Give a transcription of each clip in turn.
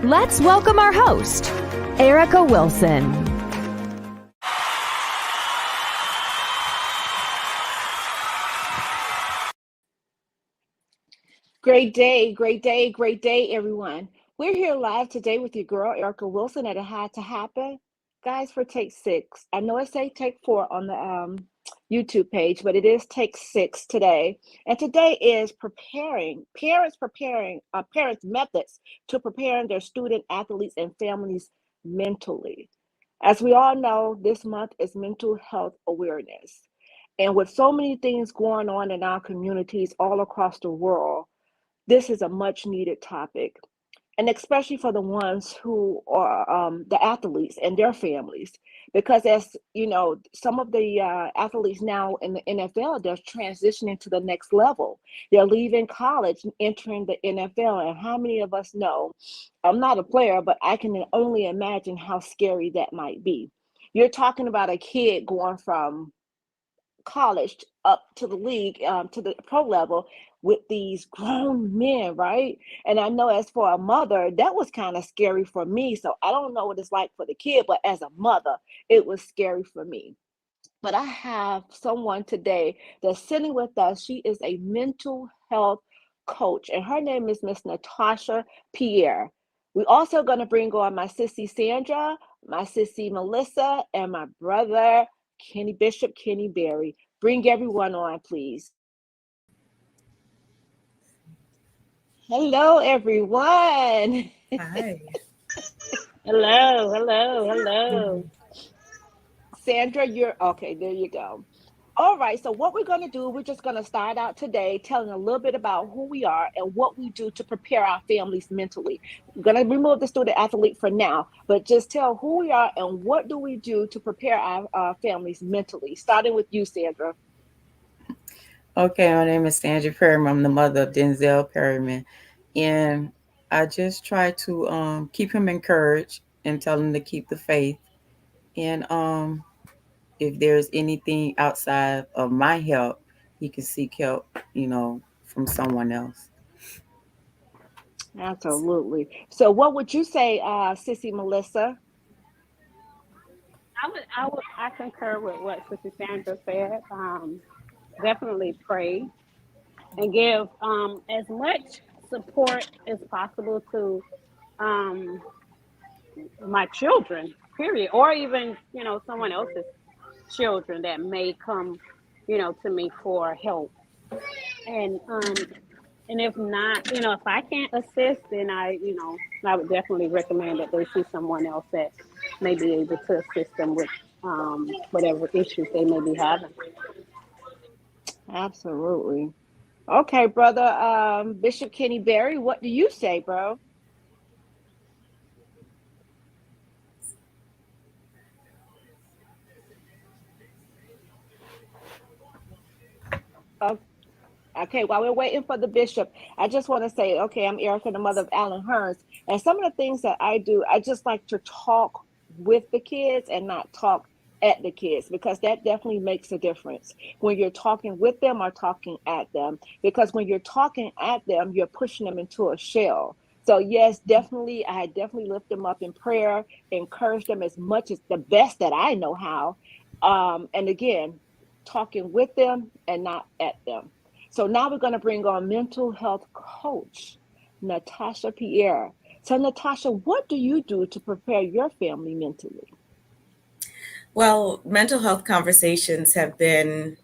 Let's welcome our host, Erica Wilson. Great day, everyone. We're here live today with your girl, Erica Wilson, at It Had to Happen. Guys, for take 6. I know it say take 4 on the YouTube page, but it is take 6 today. And today is parents' methods to preparing their student athletes and families mentally. As we all know, this month is mental health awareness. And with so many things going on in our communities all across the world, this is a much needed topic, and especially for the ones who are the athletes and their families, because as you know, some of the athletes now in the NFL, they're transitioning to the next level. They're leaving college and entering the NFL, and how many of us know? I'm not a player, but I can only imagine how scary that might be. You're talking about a kid going from college up to the league, to the pro level with these grown men, right? And I know as for a mother, that was kind of scary for me. So I don't know what it's like for the kid, but as a mother, it was scary for me. But I have someone today that's sitting with us. She is a mental health coach, and her name is Miss Natasha Pierre. We're also going to bring on my sissy Sandra, my sissy Melissa, and my brother Kenny Berry. Bring everyone on, please. Hello, everyone. Hi. Hello. Sandra, you're okay. There you go. All right. So what we're going to do, we're just going to start out today telling a little bit about who we are and what we do to prepare our families mentally. We're going to remove the student athlete for now, but just tell who we are and what do we do to prepare our families mentally, starting with you, Sandra. Okay, my name is Sandra Perryman. I'm the mother of Denzel Perryman. And I just try to keep him encouraged and tell him to keep the faith. And if there's anything outside of my help, he can seek help, from someone else. Absolutely. So what would you say, Sissy Melissa? I concur with what Sister Sandra said. Definitely pray and give as much support as possible to um, my children, period, or even someone else's children that may come, to me for help. And if not, if I can't assist, then I would definitely recommend that they see someone else that may be able to assist them with whatever issues they may be having. Absolutely. Okay, brother, Bishop Kenny Berry, what do you say, bro? Oh, okay, while we're waiting for the bishop, I just want to say, okay, I'm Erica, the mother of Alan Hearns, and some of the things that I do, I just like to talk with the kids and not talk at the kids, because that definitely makes a difference when you're talking with them or talking at them. Because when you're talking at them, you're pushing them into a shell. So yes, definitely, I definitely lift them up in prayer, encourage them as much as the best that I know how. And again, talking with them and not at them. So now we're going to bring on mental health coach, Natasha Pierre. So Natasha, what do you do to prepare your family mentally? Well, mental health conversations have been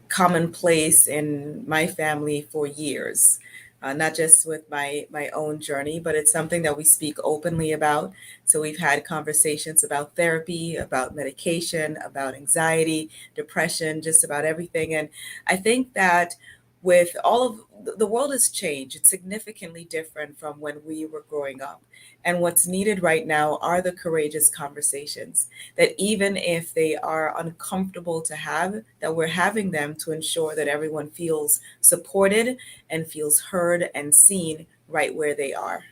commonplace in my family for years, not just with my own journey, but it's something that we speak openly about. So we've had conversations about therapy, about medication, about anxiety, depression, just about everything. And I think that with all of the world has changed. It's significantly different from when we were growing up. And what's needed right now are the courageous conversations that even if they are uncomfortable to have, that we're having them to ensure that everyone feels supported and feels heard and seen right where they are.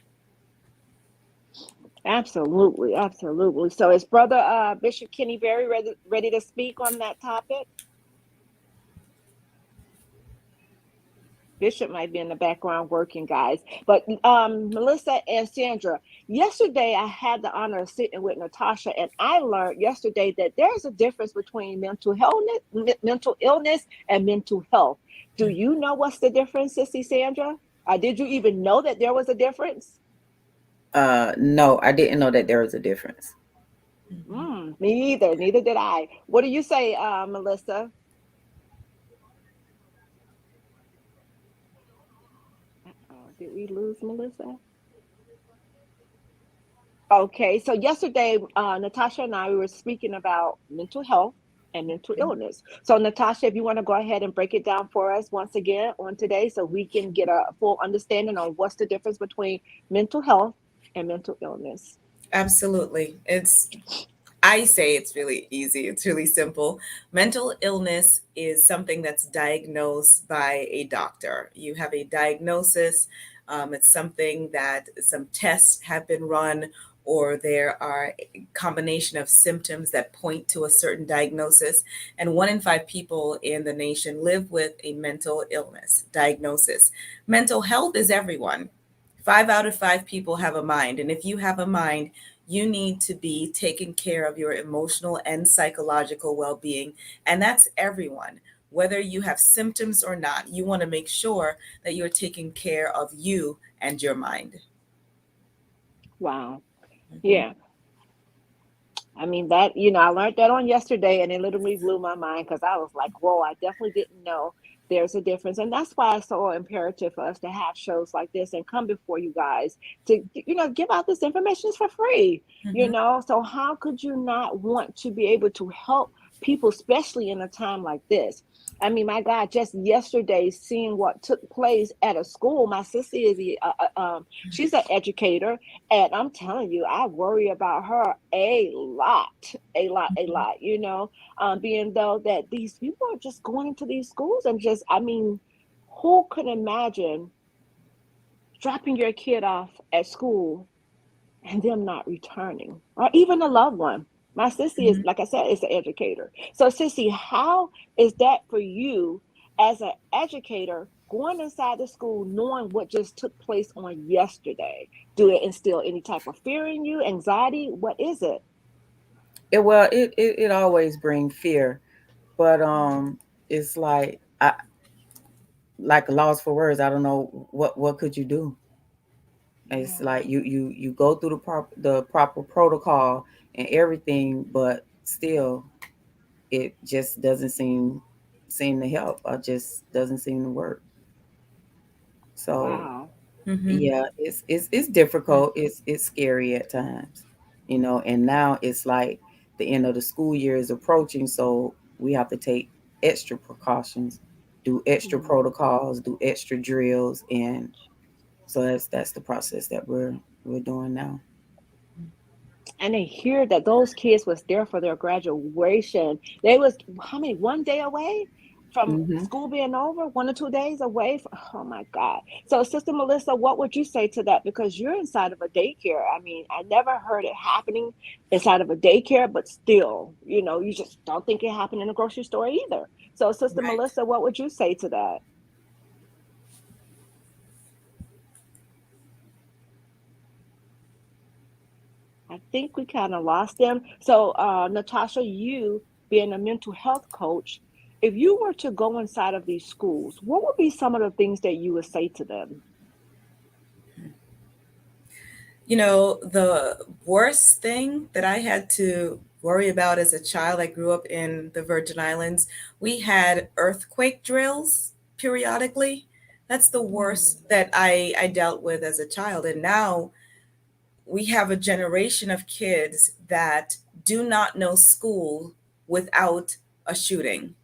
Absolutely, absolutely. So is Brother Bishop Kenny Berry ready to speak on that topic? Bishop might be in the background working, guys. But Melissa and Sandra, yesterday I had the honor of sitting with Natasha, and I learned yesterday that there's a difference between mental illness, and mental health. Do you know what's the difference, Sissy Sandra? Did you even know that there was a difference? No, I didn't know that there was a difference. Mhm. Me either. Neither did I. What do you say, Melissa? Oh, did we lose Melissa? Okay, so yesterday, Natasha and I we were speaking about mental health and mental illness. So, Natasha, if you want to go ahead and break it down for us once again on today, so we can get a full understanding on what's the difference between mental health and mental illness. Absolutely. I say it's really easy. It's really simple. Mental illness is something that's diagnosed by a doctor. You have a diagnosis. It's something that some tests have been run, or there are a combination of symptoms that point to a certain diagnosis. And 1 in 5 people in the nation live with a mental illness diagnosis. Mental health is everyone. 5 out of 5 people have a mind. And if you have a mind, you need to be taking care of your emotional and psychological well being. And that's everyone. Whether you have symptoms or not, you want to make sure that you're taking care of you and your mind. Wow. Mhm. Yeah. I mean, that, I learned that on yesterday and it literally blew my mind because I was like, whoa, I definitely didn't know there's a difference. And that's why it's so imperative for us to have shows like this and come before you guys to, give out this information is for free, Mhm. So how could you not want to be able to help people, especially in a time like this? I mean, my God, just yesterday, seeing what took place at a school, my sister is she's an educator, and I'm telling you, I worry about her a lot, a lot, a Mhm. lot, being though that these people are just going into these schools and just, I mean, who could imagine dropping your kid off at school and them not returning, or even a loved one? My sissy is, Mhm. like I said, is an educator. So, sissy, how is that for you as an educator going inside the school, knowing what just took place on yesterday? Do it instill any type of fear in you, anxiety? What is it? It always brings fear, but it's like a loss for words. I don't know what could you do. It's Yeah. like you go through the proper protocol and everything, but still it just doesn't seem to help. Or just doesn't seem to work. So Wow. Mhm. yeah, it's difficult. It's scary at times, And now it's like the end of the school year is approaching, so we have to take extra precautions, do extra Mhm. protocols, do extra drills, and so that's the process that we're doing now. And they hear that those kids was there for their graduation. They was how many, 1 day away from Hmm. school being over, 1 or 2 days away from, oh my God. So, Sister Melissa, what would you say to that? Because you're inside of a daycare. I mean, I never heard it happening inside of a daycare, but still, you just don't think it happened in a grocery store either. So, Sister Right. Melissa, what would you say to that? I think we kind of lost them. So, Natasha, you being a mental health coach, if you were to go inside of these schools, what would be some of the things that you would say to them? The worst thing that I had to worry about as a child, I grew up in the Virgin Islands. We had earthquake drills periodically. That's the Mm, worst that I dealt with as a child. And now we have a generation of kids that do not know school without a shooting.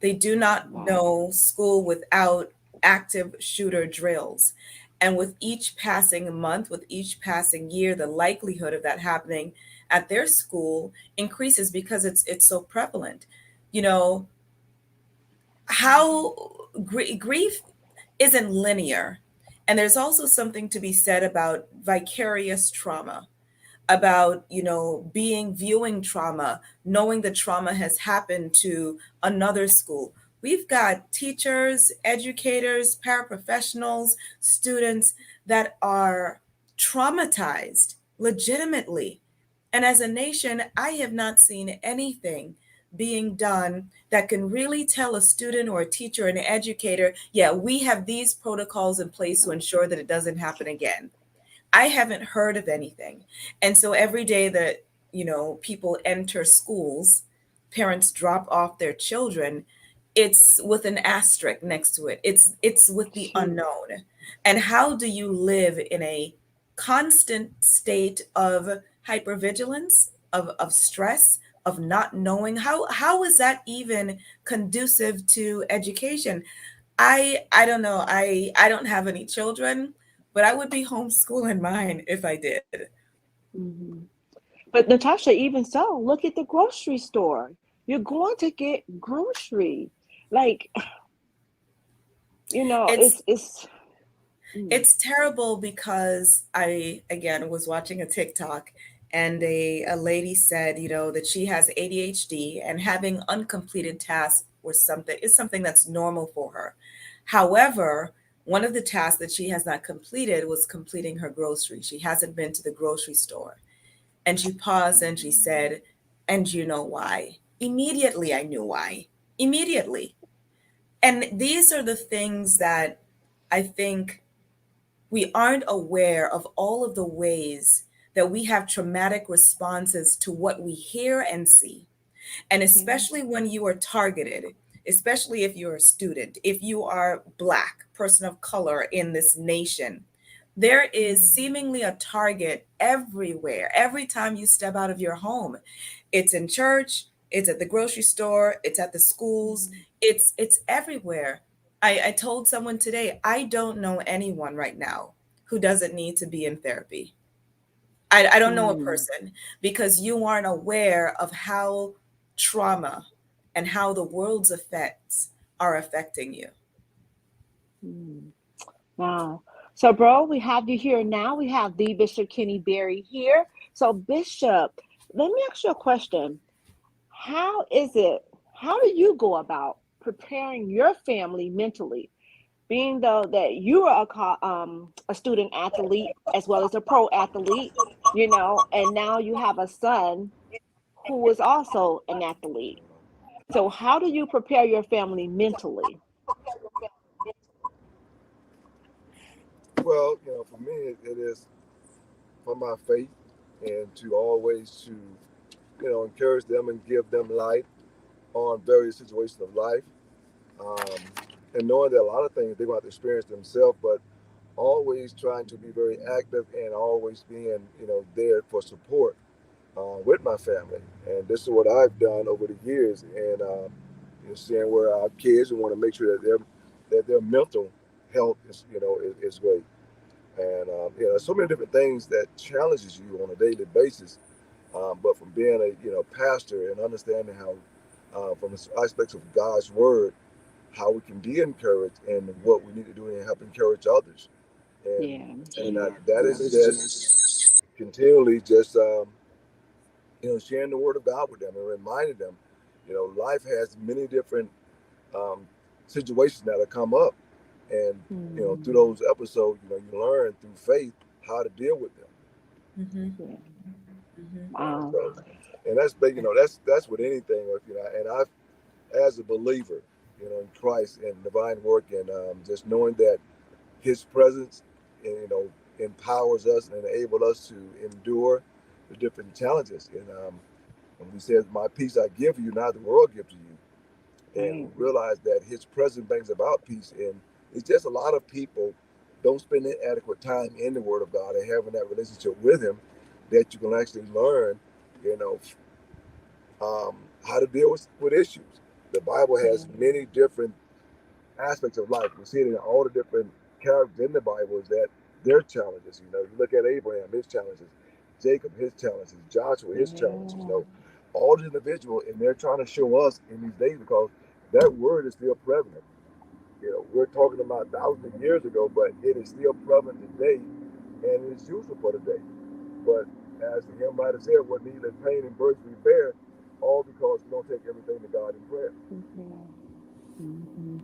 They do not wow. know school without active shooter drills. And with each passing month, with each passing year, the likelihood of that happening at their school increases because it's so prevalent. You know, Mhm. how grief isn't linear. And there's also something to be said about vicarious trauma. about, viewing trauma, knowing that trauma has happened to another school. We've got teachers, educators, paraprofessionals, students that are traumatized legitimately. And as a nation, I have not seen anything being done that can really tell a student or a teacher, an educator, yeah, we have these protocols in place to ensure that it doesn't happen again. I haven't heard of anything. And so every day that, people enter schools, parents drop off their children, it's with an asterisk next to it. It's with the unknown. And how do you live in a constant state of hypervigilance, of stress, of not knowing? How is that even conducive to education? I don't know. I don't have any children, but I would be homeschooling mine if I did. Mhm. But Natasha, even so, look at the grocery store. You're going to get grocery. Like, It's it's mm, it's terrible because I again was watching a TikTok, and a lady said, that she has ADHD, and having uncompleted tasks or something is something that's normal for her. However, one of the tasks that she has not completed was completing her groceries. She hasn't been to the grocery store. And she paused and she said, "And you know why?" Immediately I knew why. Immediately. And these are the things that I think we aren't aware of, all of the ways that we have traumatic responses to what we hear and see. And yeah. especially when you are targeted, especially if you're a student, if you are Black, person of color in this nation, there is seemingly a target everywhere. Every time you step out of your home, it's in church, it's at the grocery store, it's at the schools, Mhm. it's everywhere. I told someone today, I don't know anyone right now who doesn't need to be in therapy. I don't know a Mm, person, because you aren't aware of how trauma and how the world's effects are affecting you. mm. Wow. So, bro, we have you here now. We have the Bishop Kenny Berry here. So, Bishop, let me ask you a question. How is it, how do you go about preparing your family mentally, being though that you are a student athlete as well as a pro athlete, and now you have a son who is also an athlete. So, how do you prepare your family mentally? Well, for me, it is for my faith and to always to, encourage them and give them light on various situations of life. Um, and knowing that a lot of things they're going to have to experience themselves, but always trying to be very active and always being, there for support with my family. And this is what I've done over the years. And seeing where our kids, we want to make sure that their mental health is great. And there's so many different things that challenges you on a daily basis. But from being a pastor and understanding how, from the aspects of God's word, how we can be encouraged and what we need to do and help encourage others. And Yeah. that is just continually just sharing the word of God with them and reminding them, life has many different um, situations that'll come up, and through Mm, those episodes, you learn through faith how to deal with them. Hmm. yeah. Hmm. Wow. So, and that's big, that's with anything, and I've, as a believer, in Christ and divine work, and just knowing that His presence, empowers us and enable us to endure the different challenges. And when He says, "My peace I give you, not the world give to you," and Right. realize that His presence brings about peace. And it's just a lot of people don't spend adequate time in the Word of God and having that relationship with Him, that you can actually learn, you know, how to deal with issues. The Bible has Yeah. many different aspects of life. We see it in all the different characters in the Bible, is that their challenges. You look at Abraham, his challenges, Jacob, his challenges, Joshua, his challenges. Yeah. All the individual, and they're trying to show us in these days, because that word is still prevalent. We're talking about thousands of years ago, but it is still prevalent today, and it's useful for today. But as the hymn writer said, what needless pain and burdens we bear, all because we don't take everything to God in prayer. Mhm.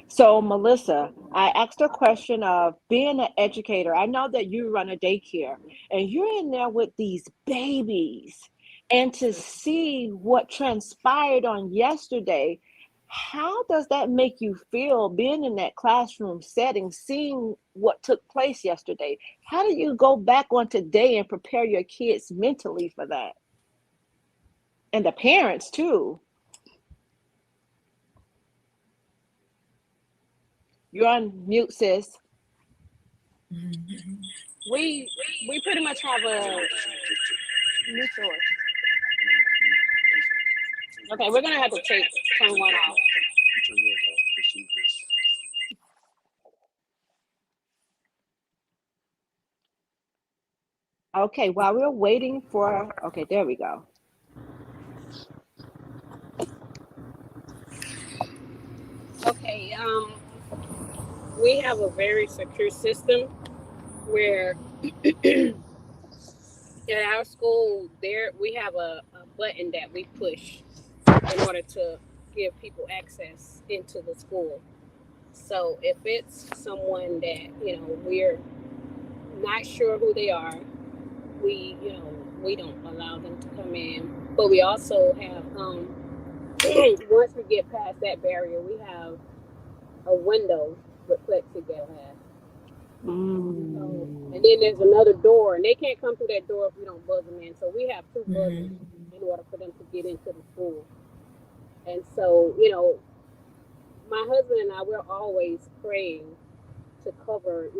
So, Melissa, I asked a question of being an educator. I know that you run a daycare and you're in there with these babies, and to see what transpired on yesterday, how does that make you feel being in that classroom setting, seeing what took place yesterday? How do you go back on today and prepare your kids mentally for that? And the parents, too. You're on mute, sis. We we pretty much have a mutual. Okay, we're gonna have to turn one off. Okay, while we're waiting for, okay, there we go. Okay, we have a very secure system where at our school there we have a button that we push in order to give people access into the school. So if it's someone that we're not sure who they are, we don't allow them to come in. But we also have once we get past that barrier, we have a window with plexiglass. And Mm. then there's another door, and they can't come through that door if we don't buzz them in. So we have two buzzers in order for them to get into the school. And so, my husband and I, we're always praying to cover,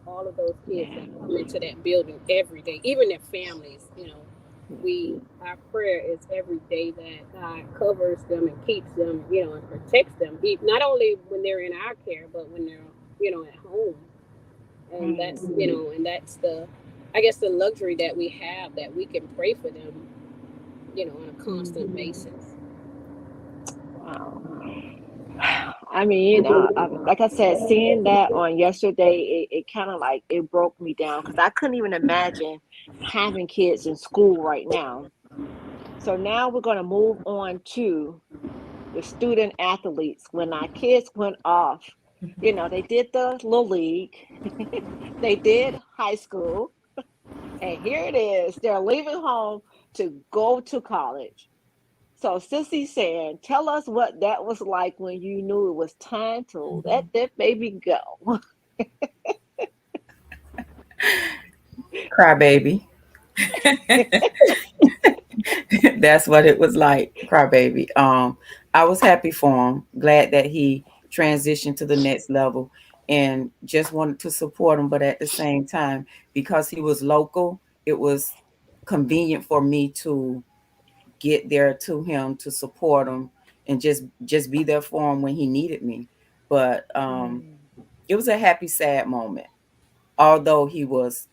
all of those kids Yeah. that come into that building every day, even their families. Our prayer is every day that God covers them and keeps them, and protects them, not only when they're in our care, but when they're, at home. And Right. that's the, I guess, the luxury that we have, that we can pray for them, on a constant Mhm. basis. Wow. I mean, like I said, seeing that on yesterday, it kind of like it broke me down because I couldn't even imagine having kids in school right now. So now we're going to move on to the student athletes. When our kids went off, they did the little league, they did high school, and here it is. They're leaving home to go to college. So, Sissy saying, tell us what that was like when you knew it was time to let that baby go. Crybaby. That's what it was like, crybaby. I was happy for him, glad that he transitioned to the next level, and just wanted to support him. But at the same time, because he was local, it was convenient for me to get there to him to support him and just be there for him when he needed me. But Mm. it was a happy, sad moment. Although he was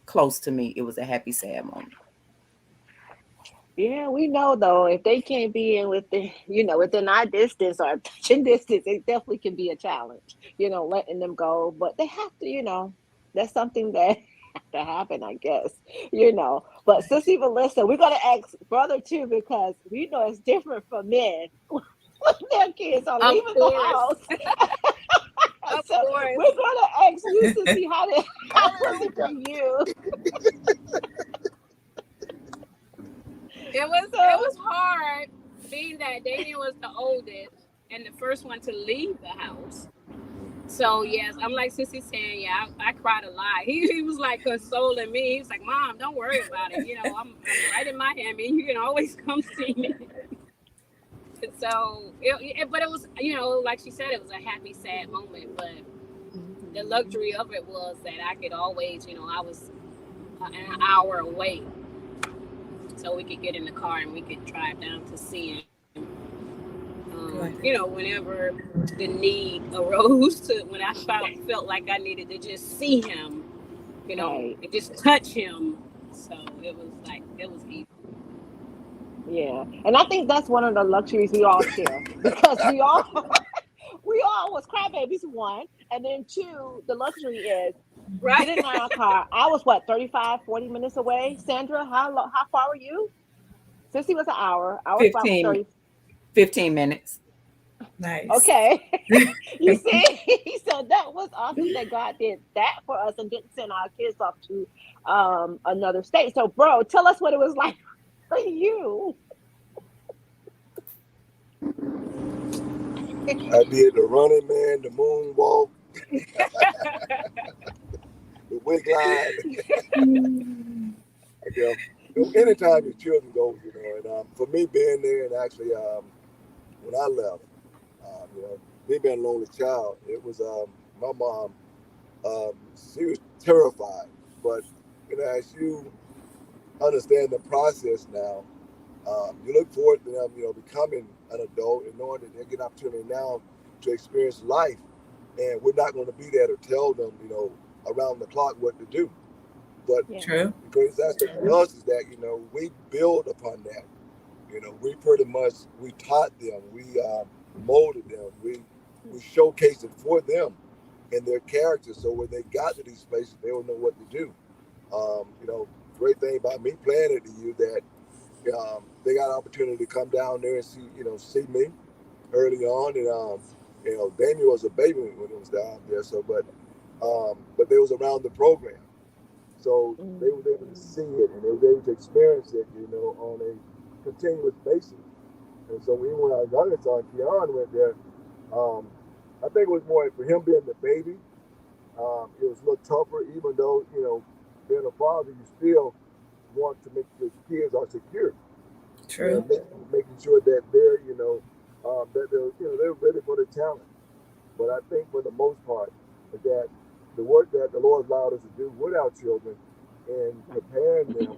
close to me, it was a happy, sad moment. Yeah, we know though, if they can't be in within, within our distance or touching distance, it definitely can be a challenge, letting them go. But they have to, that's something that has to happen, I guess, But Sissy Melissa, we're gonna ask brother too because we know it's different for men when their kids are Of leaving the course, house. of So course. we're gonna ask you, Sissy, how was it for you? It was hard, being that Damien was the oldest and the first one to leave the house. So yes, I'm like Sissy saying, yeah, I cried a lot. He was like consoling me. He was like, Mom, don't worry about it. I'm right in Miami. You can always come see me. And so, but it was, like she said, it was a happy, sad moment. But the Mhm. luxury of it was that I could always, I was an hour away, so we could get in the car and we could drive down to see him. Whenever the need arose, to when I felt like I needed to just see him, Right. and just touch him. So it was easy. Yeah. And I think that's one of the luxuries we all share because we all was crybabies, one, and then two, the luxury is Get in our car. I was what, 35, 40 minutes away. Sandra, how far were you? Since he was an hour, I was about 15, 30. 15 minutes. Nice. Okay. You see, so that was awesome that God did that for us and didn't send our kids off to another state. So, bro, tell us what it was like for you. I did the running man, the moonwalk, the wig line. You anytime your children go, and for me being there and actually when I left, me being an only child, it was my mom. She was terrified, but as you understand the process now, you look forward to them, becoming an adult and knowing that they get an opportunity now to experience life, and we're not going to be there to tell them, around the clock what to do. But Yeah. True. the greatest aspect for us is that we build upon that. We pretty much we taught them, we molded them, we showcased it for them and their characters. So when they got to these places, they will know what to do. Great thing about me playing it to you that they got an opportunity to come down there and see me early on, and Damien was a baby when he was down there. So, but they was around the program, so they Mm. were able to see it and they were able to experience it, on a continuous basis. And so even when our youngest son Keon went there, um, I think it was more for him being the baby. It was a little tougher, even though being a father, you still want to make sure kids are secure True. and making sure that they're that they're ready for the challenge. But I think for the most part that the work that the Lord allowed us to do with our children and preparing them,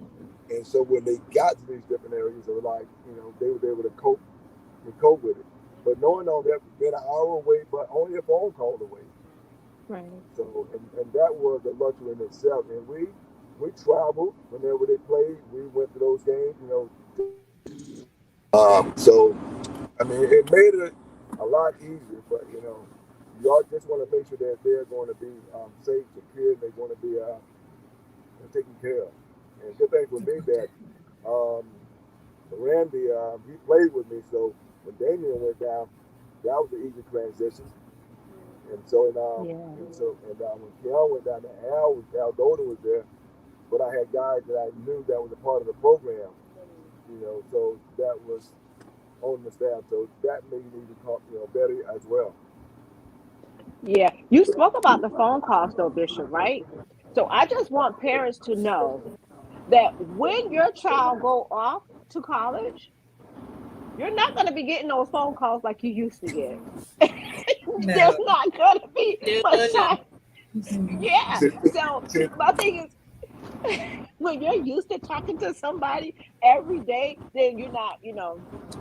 and so when they got to these different areas, they were like they were able to cope with it. But knowing all that, being an hour away, but only a phone call away. Right. So and that was a luxury in itself. And we traveled whenever they played. We went to those games, so I mean, it made it a lot easier. But y'all just want to make sure that they're going to be safe, secure, and they're going to be taken care of. And good thing for me that um, Randy he played with me, so when Damien went down, that was an easy transition. And so Yeah. when Keon went down, Al Golden was there, but I had guys that I knew that was a part of the program. So that was on the staff. So that made me become better as well. Yeah. You spoke about the phone calls though, Bishop, right? So I just want parents to know that when your child go off to college, you're not going to be getting those phone calls like you used to get. There's No. not going to be No, much no. time. Yeah. So my thing is, when you're used to talking to somebody every day, then you're not,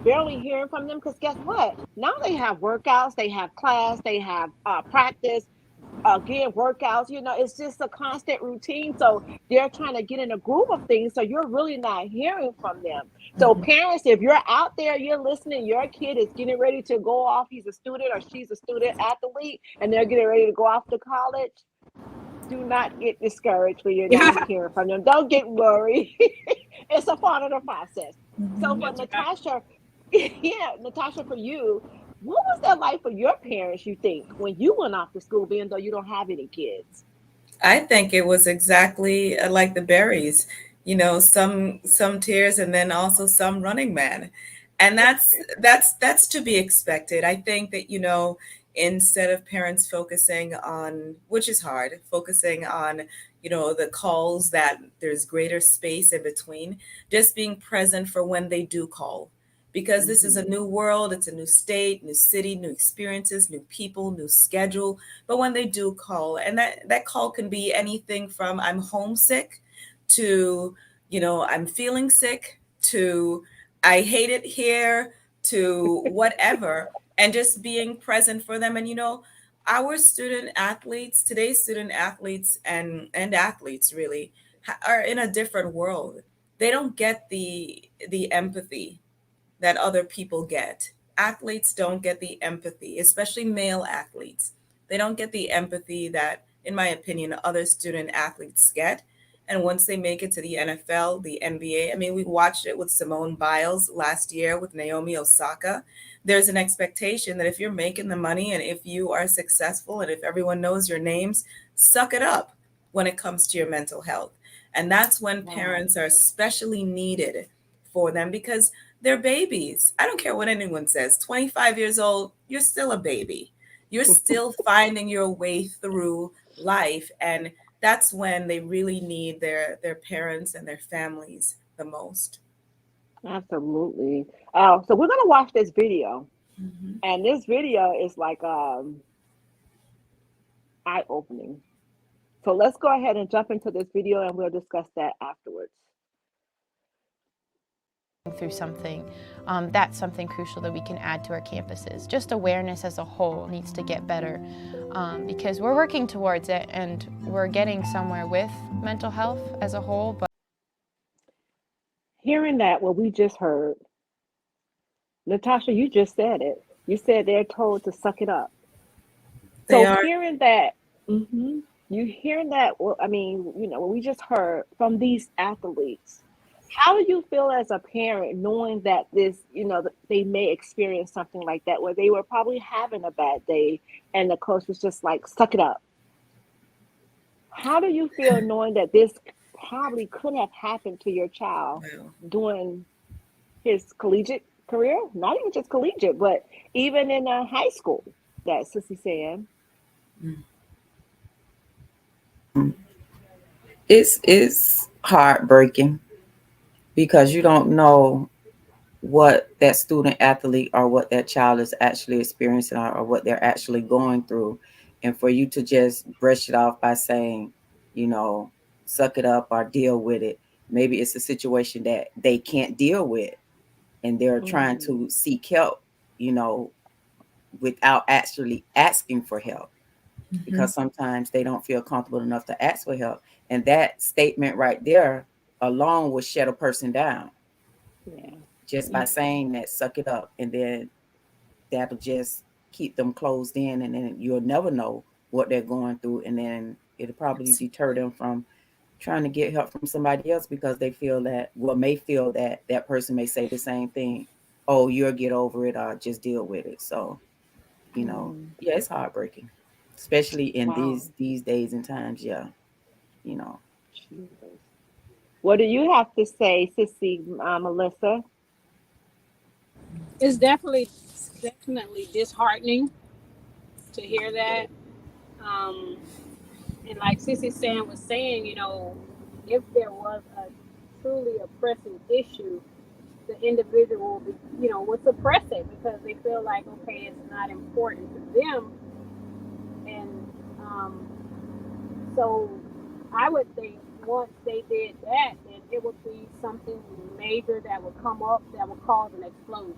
barely hearing from them. Because guess what? Now they have workouts, they have class, they have practice, again, workouts. It's just a constant routine. So they're trying to get in a groove of things. So you're really not hearing from them. So Mhm. parents, if you're out there, you're listening, your kid is getting ready to go off. He's a student or she's a student athlete, and they're getting ready to go off to college. Do not get discouraged when you're not hearing from them. Don't get worried. It's a part of the process. So for Mhm. That's right. Natasha, yeah, Natasha, for you, what was that like for your parents, you think, when you went off to school, being though you don't have any kids? I think it was exactly like the berries, some tears and then also some running man. And that's to be expected. I think that, instead of parents focusing on, which is hard, focusing on, the calls that there's greater space in between, just being present for when they do call. Because this is a Hmm. new world, it's a new state, new city, new experiences, new people, new schedule. But when they do call, and that call can be anything from I'm homesick to, I'm feeling sick to I hate it here to whatever, and just being present for them. And our student athletes, today's student athletes and athletes really are in a different world. They don't get the empathy that other people get. Athletes don't get the empathy, especially male athletes. They don't get the empathy that in my opinion, other student athletes get. And once they make it to the NFL, the NBA, I mean, we watched it with Simone Biles last year with Naomi Osaka. There's an expectation that if you're making the money and if you are successful and if everyone knows your names, suck it up when it comes to your mental health. And that's when Wow. parents are especially needed for them because they're babies. I don't care what anyone says. 25 years old, you're still a baby. You're still finding your way through life. And that's when they really need their parents and their families the most. Absolutely. So we're gonna watch this video, Mhm. and this video is like eye opening. So let's go ahead and jump into this video, and we'll discuss that afterwards. Through something, that's something crucial that we can add to our campuses. Just awareness as a whole needs to get better because we're working towards it and we're getting somewhere with mental health as a whole. But Hearing that, what we just heard, Natasha, you just said it. You said they're told to suck it up. They So are. hearing that, you hearing that, well, I mean, what we just heard from these athletes, how do you feel as a parent knowing that that they may experience something like that where they were probably having a bad day and the coach was just like, suck it up? How do you feel knowing that this probably could have happened to your child Well, during his collegiate career? Not even just collegiate, but even in high school, that Sissy saying. It's heartbreaking because you don't know what that student athlete or what that child is actually experiencing or what they're actually going through. And for you to just brush it off by saying, you know, suck it up or deal with it. Maybe it's a situation that they can't deal with and they're trying Mm, to seek help, you know, without actually asking for help mhm. because sometimes they don't feel comfortable enough to ask for help. And that statement right there alone will shut a person down yeah. just by saying that, suck it up. And then that'll just keep them closed in. And then you'll never know what they're going through. And then it'll probably deter them from trying to get help from somebody else because they feel that, well, may feel that that person may say the same thing. Oh, you'll get over it or just deal with it. So, Mm, yeah, it's heartbreaking, especially in wow. these days and times. Yeah, you know. Jesus. What do you have to say, Sissy, Melissa? It's definitely disheartening to hear that. Um, and like Sissy Sam was saying, if there was a truly a pressing issue, the individual, would suppress it because they feel like, okay, it's not important to them. And so I would think once they did that, then it would be something major that would come up that would cause an explosion.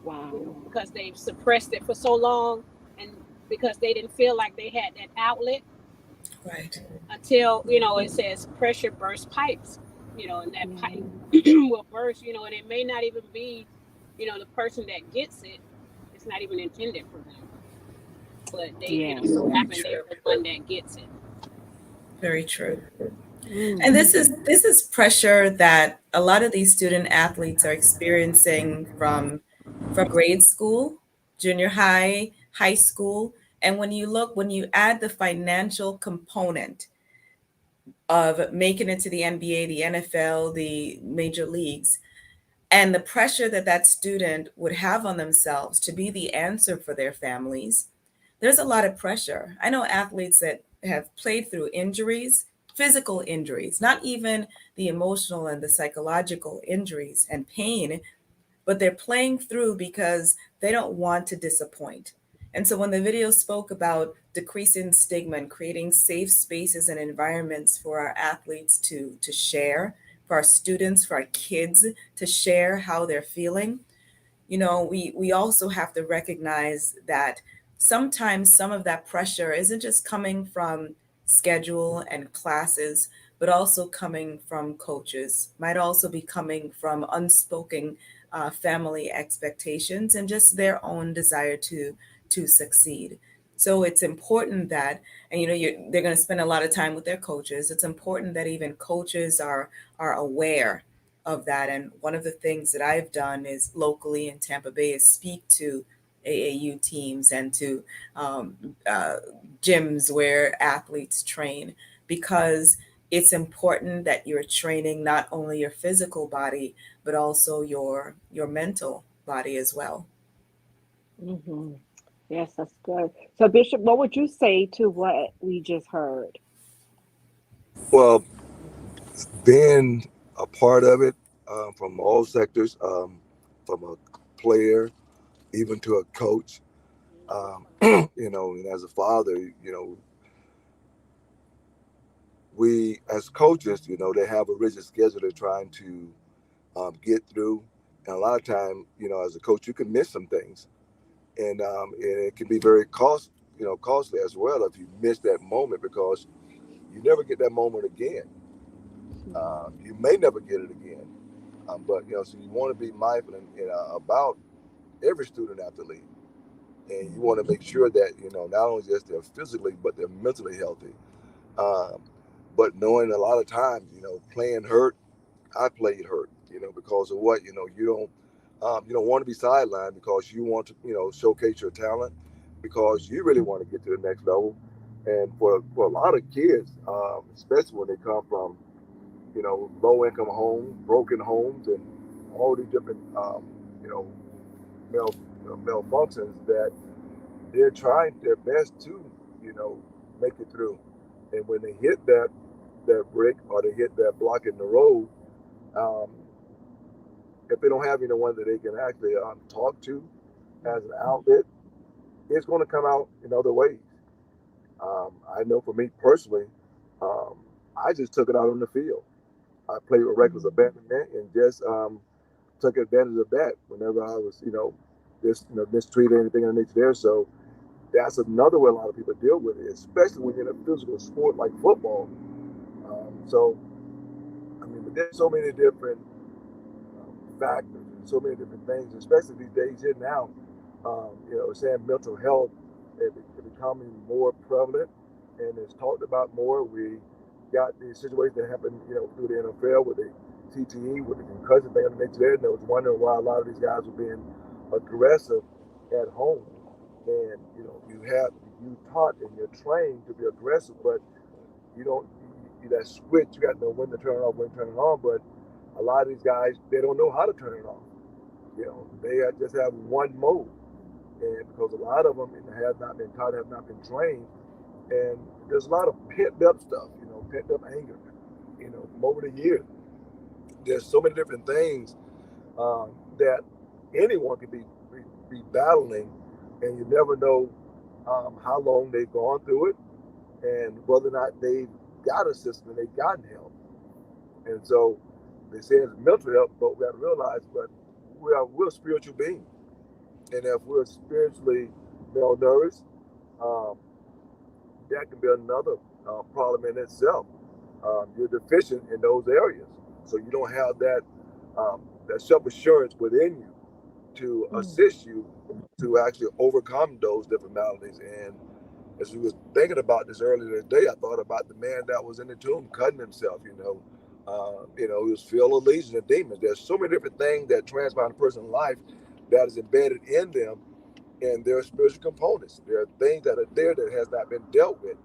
Wow. Because they've suppressed it for so long and because they didn't feel like they had that outlet Right. until, it says pressure burst pipes, and that pipe Yeah. will burst, and it may not even be, the person that gets it, it's not even intended for them. But they, Yeah. so Very happen true. they're the one that gets it. Very true. And Mm, this is pressure that a lot of these student athletes are experiencing from grade school, junior high, high school. And when you add the financial component of making it to the NBA, the NFL, the major leagues, and the pressure that that student would have on themselves to be the answer for their families, there's a lot of pressure. I know athletes that have played through injuries, physical injuries, not even the emotional and the psychological injuries and pain, but they're playing through because they don't want to disappoint. And so when the video spoke about decreasing stigma and creating safe spaces and environments for our athletes to share, for our students, for our kids to share how they're feeling, we also have to recognize that sometimes some of that pressure isn't just coming from schedule and classes, but also coming from coaches, might also be coming from unspoken family expectations and just their own desire to succeed. So it's important that, and they're going to spend a lot of time with their coaches. It's important that even coaches are aware of that. And one of the things that I've done is locally in Tampa Bay is speak to AAU teams and to um, uh, gyms where athletes train, because it's important that you're training not only your physical body but also your mental body as well. Hmm. Yes, that's good. So, Bishop, what would you say to what we just heard? Well, being a part of it from all sectors, from a player even to a coach, and as a father, we as coaches, they have a rigid schedule they're trying to get through, and a lot of time, as a coach, you can miss some things, and it can be very costly as well if you miss that moment because you never get that moment again. You may never get it again, but so you want to be mindful about every student athlete, and you want to make sure that not only just they're physically but they're mentally healthy. Um, but knowing a lot of times, playing hurt, I played hurt, because of what you don't want to be sidelined because you want to showcase your talent because you really want to get to the next level. And for a lot of kids, especially when they come from low income homes, broken homes, and all these different you know mal, malfunctions that they're trying their best to make it through. And when they hit that brick or they hit that block in the road, um, if they don't have anyone that they can actually talk to as an outlet, it's going to come out in other ways. I know for me personally, um, I just took it out on the field. I played with reckless abandonment and just took advantage of that whenever I was, mistreated anything in the nature there. So that's another way a lot of people deal with it, especially when you're in a physical sport like football. So, I mean, but there's so many different factors and so many different things, especially these days here now. Saying mental health is becoming more prevalent and it's talked about more. We got the situation that happened, through the NFL with the TTE, with the concussion thing on the nature there, and I was wondering why a lot of these guys were being aggressive at home. And you taught and you're trained to be aggressive, but you don't that switch. You got to know when to turn it off, when to turn it on. But a lot of these guys, they don't know how to turn it off. They just have one mode, and because a lot of them have not been taught, have not been trained, and there's a lot of pent up stuff, pent up anger, from over the years. There's so many different things that anyone could be battling, and you never know how long they've gone through it, and whether or not they've got a system and they've gotten help. And so they say it's mental health, but we have to realize, but we're spiritual beings, and if we're spiritually malnourished, um, that can be another problem in itself. You're deficient in those areas, so you don't have that self assurance within you to assist you to actually overcome those different maladies. And as we was thinking about this earlier today, I thought about the man that was in the tomb cutting himself. He was filled with legions of demons. There's so many different things that transpire in a person's life that is embedded in them, and there are spiritual components. There are things that are there that has not been dealt with.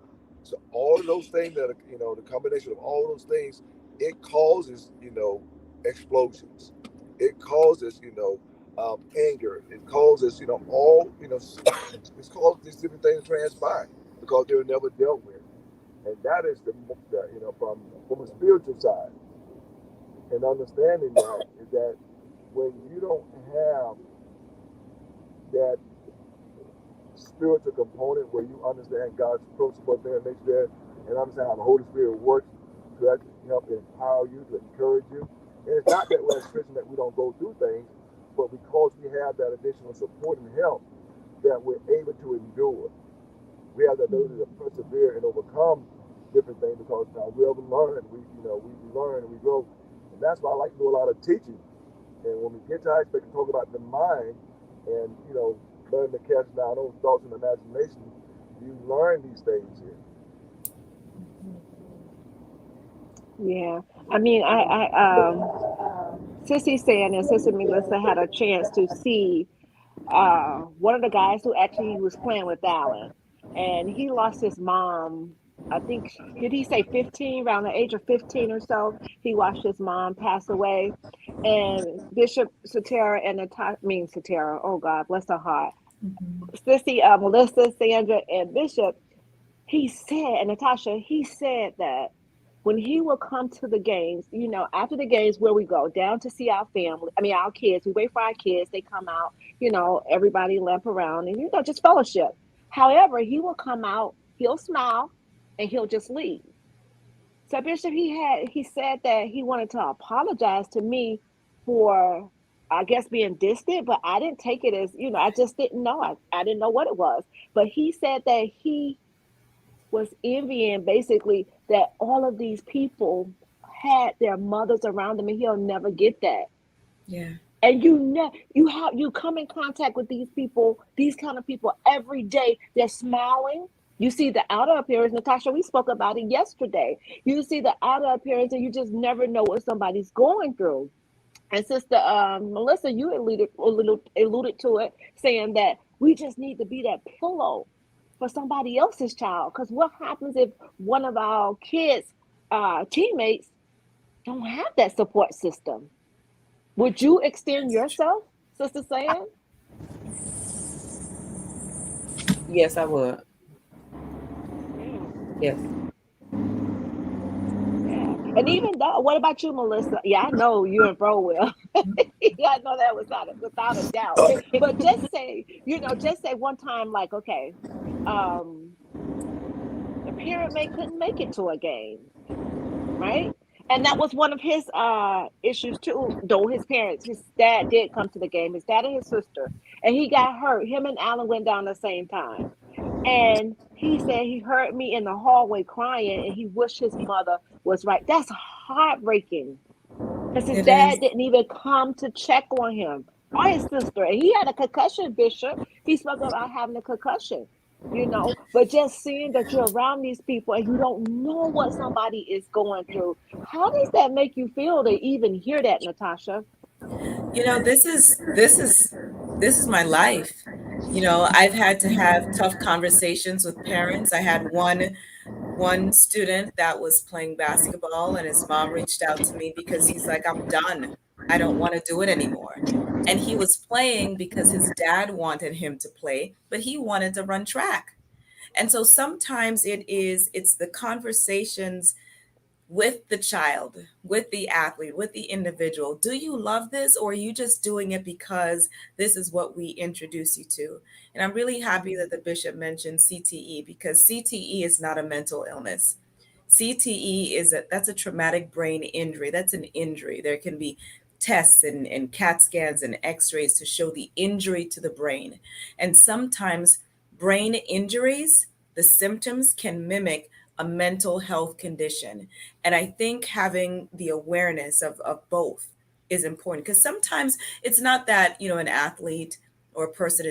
So all of those things that are, the combination of all those things, it causes, explosions. It causes, anger. It causes, it's caused these different things to transpire because they were never dealt with. And that is from a spiritual side. And understanding that is that when you don't have that spiritual component where you understand God's principle there and nature there, and understand how the Holy Spirit works to actually help empower you, to encourage you. And it's not that we're as Christians that we don't go through things, but because we have that additional support and help, that we're able to endure. We have the ability to persevere and overcome different things because now we ever learn, we learn and we grow. And that's why I like to do a lot of teaching. And when we get to high school, we can talk about the mind and, learn to cast down those thoughts and imagination You learn these things here. Yeah. I mean, Sissy Sand and Sister Melissa had a chance to see one of the guys who actually was playing with Alan, and he lost his mom. I think, did he say 15? Around the age of 15 or so, he watched his mom pass away. And Bishop Satara and Satara, oh God, bless her heart. Sissy, Melissa, Sandra, and Bishop, he said, and Natasha, he said that when he will come to the games, after the games, where we go down to see our family, I mean, our kids, we wait for our kids, they come out, everybody lamp around and, just fellowship. However, he will come out, he'll smile, and he'll just leave. So, Bishop, he said that he wanted to apologize to me for, I guess, being distant, but I didn't take it as, I just didn't know. I didn't know what it was. But he said that he was envying basically that all of these people had their mothers around them, and he'll never get that. Yeah. And you come in contact with these people, these kind of people every day. They're smiling. You see the outer appearance. Natasha, we spoke about it yesterday. You see the outer appearance, and you just never know what somebody's going through. And Sister Melissa, you alluded to it, saying that we just need to be that pillow for somebody else's child. Because what happens if one of our kids' teammates don't have that support system? Would you extend yourself, Sister Sam? Yes, I would. Yeah, Yes. yeah. And even though, what about you, Melissa? Yeah, I know you and Bro will. Yeah, I know that was without a doubt. But just say one time, like, okay, um, the parent couldn't make it to a game, right? And that was one of his issues too. Though his dad did come to the game, his dad and his sister, and he got hurt. Him and Alan went down the same time. And he said he heard me in the hallway crying, and he wished his mother was right. That's heartbreaking, because his It dad is. didn't even come to check on him or his sister. And he had a concussion, Bishop. He spoke about having a concussion, but just seeing that you're around these people and you don't know what somebody is going through. How does that make you feel to even hear that, Natasha? This is my life. I've had to have tough conversations with parents. I had one student that was playing basketball, and his mom reached out to me because he's like, I'm done. I don't want to do it anymore. And he was playing because his dad wanted him to play, but he wanted to run track. And so sometimes it's the conversations with the child, with the athlete, with the individual. Do you love this, or are you just doing it because this is what we introduce you to? And I'm really happy that the bishop mentioned CTE, because CTE is not a mental illness. CTE that's a traumatic brain injury. That's an injury. There can be tests and CAT scans and x-rays to show the injury to the brain. And sometimes brain injuries, the symptoms can mimic a mental health condition. And I think having the awareness of both is important, because sometimes it's not that, an athlete or a person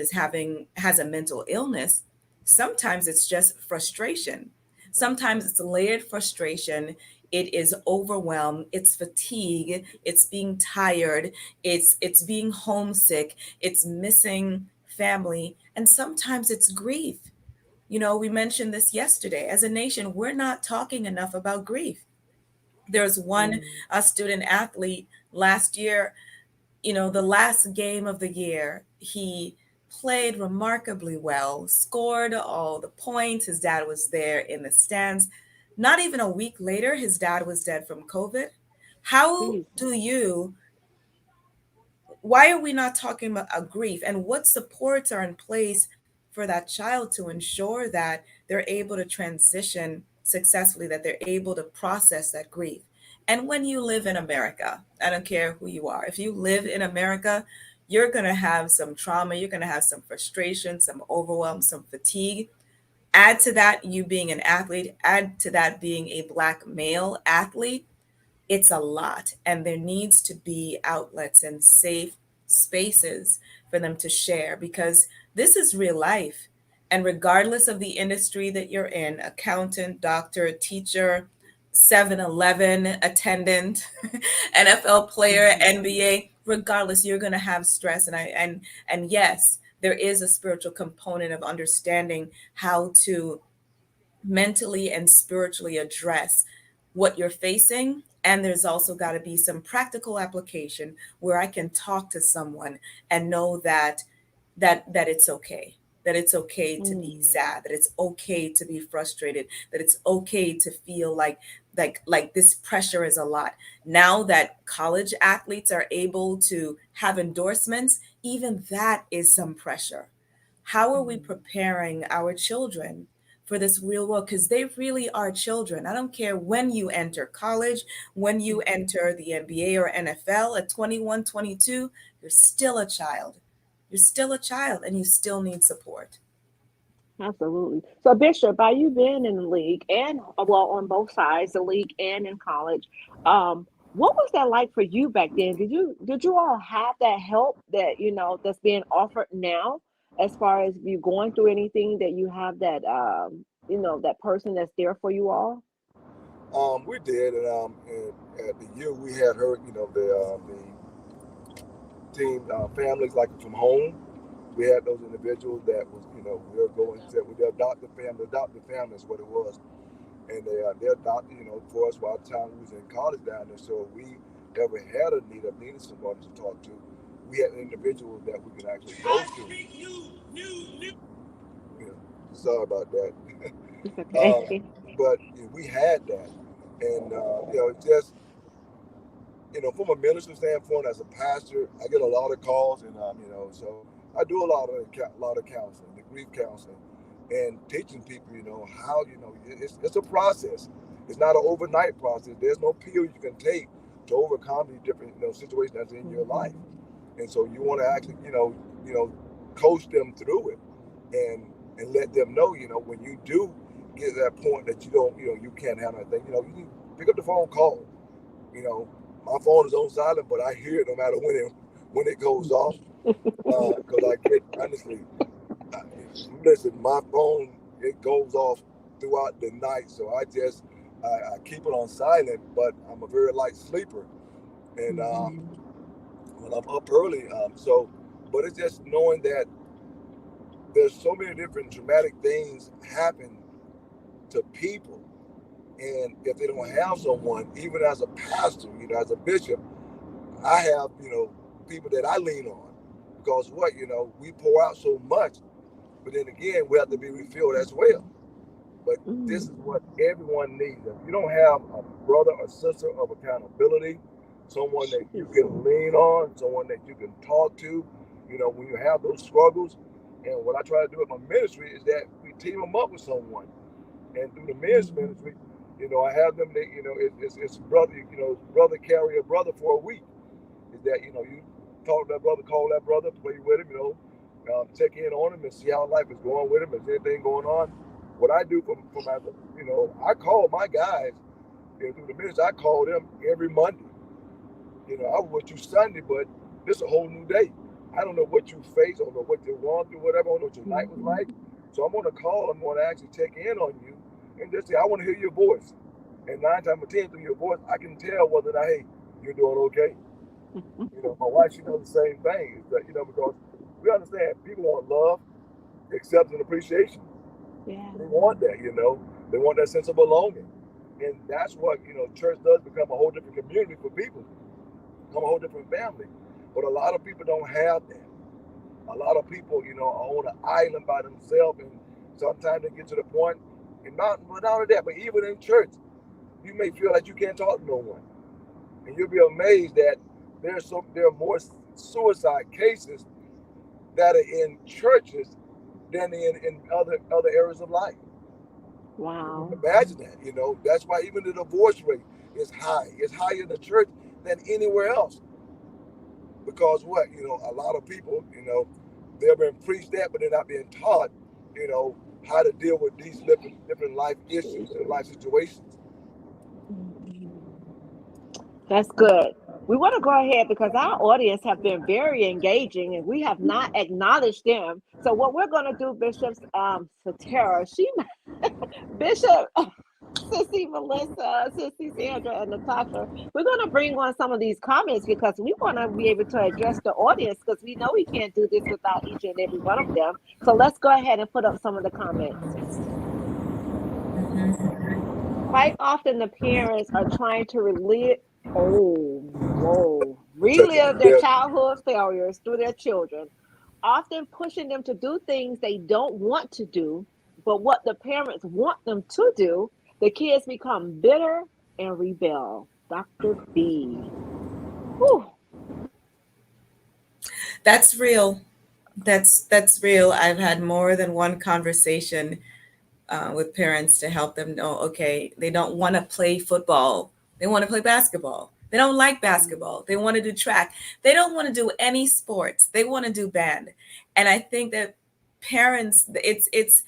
has a mental illness. Sometimes it's just frustration. Sometimes it's layered frustration. It is overwhelm, it's fatigue, it's being tired, it's being homesick, it's missing family, and sometimes it's grief. We mentioned this yesterday. As a nation, we're not talking enough about grief. There's one Mm. student athlete last year, the last game of the year, he played remarkably well, scored all the points. His dad was there in the stands. Not even a week later, his dad was dead from COVID. How do Jesus. you Why are we not talking about grief, and what supports are in place for that child to ensure that they're able to transition successfully, that they're able to process that grief? And when you live in America, I don't care who you are, if you live in America, you're going to have some trauma, you're going to have some frustration, some overwhelm, some fatigue. Add to that you being an athlete, add to that being a Black male athlete, it's a lot, and there needs to be outlets and safe spaces for them to share, because this is real life. And regardless of the industry that you're in, accountant, doctor, teacher, 7-Eleven attendant, NFL player, NBA, regardless, you're going to have stress. And yes, there is a spiritual component of understanding how to mentally and spiritually address what you're facing. And there's also got to be some practical application where I can talk to someone and know that it's okay, that it's okay to be sad, that it's okay to be frustrated, that it's okay to feel like this pressure is a lot. Now that college athletes are able to have endorsements, even that is some pressure. How are we preparing our children for this real world? Because they really are children. I don't care when you enter college, when you enter the NBA or NFL at 21, 22, you're still a child. You're still a child and you still need support. Absolutely. So, Bishop, by you being in the league and well, on both sides, the league and in college, what was that like for you back then? Did you all have that help that that's being offered now, as far as you going through anything that you have that that person that's there for you all? We did, and at the U we had her, the team families like from home. We had those individuals that was, we were going to with their adopted family. Adopted family is what it was, and they adopted, for us while the time we was in college down there. So if we ever had a need of needing someone to talk to, we had individuals that we could actually go to. Sorry about that. It's okay. But we had that, and just from a minister standpoint, as a pastor, I get a lot of calls, and so I do a lot of counseling, the grief counseling, and teaching people, how it's a process. It's not an overnight process. There's no pill you can take to overcome these different situations that's in your life, and so you want to actually coach them through it, and let them know, when you do get to that point that you don't, you can't handle anything, you can pick up the phone, call, my phone is on silent, but I hear it no matter when it goes off. Because I get, honestly, listen, my phone, it goes off throughout the night, so I keep it on silent, but I'm a very light sleeper, and when I'm up early, but it's just knowing that there's so many different traumatic things happen to people, and if they don't have someone, even as a pastor, as a bishop, I have, people that I lean on, because we pour out so much, but then again, we have to be refilled as well. But this is what everyone needs. If you don't have a brother or sister of accountability, someone that you can lean on, someone that you can talk to, when you have those struggles, and what I try to do with my ministry is that we team them up with someone. And through the men's ministry, I have them, it's brother, brother carry a brother for a week. Is that, you talk to that brother, call that brother, play with him, check in on him and see how life is going with him. Is anything going on? What I do for my, I call my guys, and through the ministry, I call them every Monday. I was with you Sunday, but this is a whole new day. I don't know what you face, I don't know what you're going through, whatever, I don't know what your night was like. So I'm going to call, I'm going to actually check in on you and just say, I want to hear your voice. And 9 times out of 10 through your voice, I can tell whether or not, hey, you're doing okay. My wife, she does the same thing. But, because we understand people want love, acceptance, and appreciation. Yeah. They want that, They want that sense of belonging. And that's what, church does become a whole different community for people, become a whole different family. But a lot of people don't have that. A lot of people, are on an island by themselves, and sometimes they get to the point, and not only that, but even in church, you may feel like you can't talk to no one. And you'll be amazed that there are more suicide cases that are in churches than in other areas of life. Wow. Imagine that, that's why even the divorce rate is high. It's higher in the church than anywhere else. Because a lot of people, they've been preached that, but they're not being taught, how to deal with these different life issues and life situations. That's good. We want to go ahead because our audience have been very engaging and we have not acknowledged them. So what we're going to do, Bishop Satara, Bishop Sissy Melissa, Sissy Sandra, and Natasha, we're going to bring on some of these comments because we want to be able to address the audience because we know we can't do this without each and every one of them. So let's go ahead and put up some of the comments. Quite often the parents are trying to relive their childhood failures through their children, often pushing them to do things they don't want to do, but what the parents want them to do, the kids become bitter and rebel. Dr. B. Whew. That's real. That's real. I've had more than one conversation with parents to help them know, okay, they don't want to play football. They want to play basketball. They don't like basketball. They want to do track. They don't want to do any sports. They want to do band. And I think that parents, it's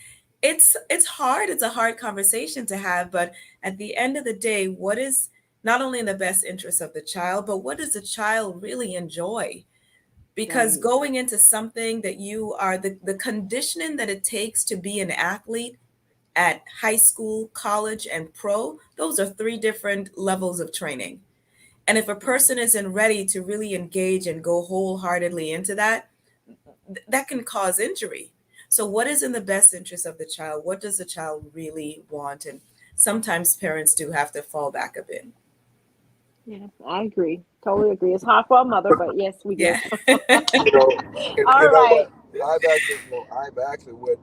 hard. It's a hard conversation to have. But at the end of the day, what is not only in the best interest of the child, but what does the child really enjoy? Because going into something that you are, the conditioning that it takes to be an athlete at high school, college, and pro, those are 3 different levels of training. And if a person isn't ready to really engage and go wholeheartedly into that, that can cause injury. So what is in the best interest of the child? What does the child really want? And sometimes parents do have to fall back a bit. Yes, I agree. Totally agree. It's hard for a mother, but yes, we do. Yeah. All right. I've actually with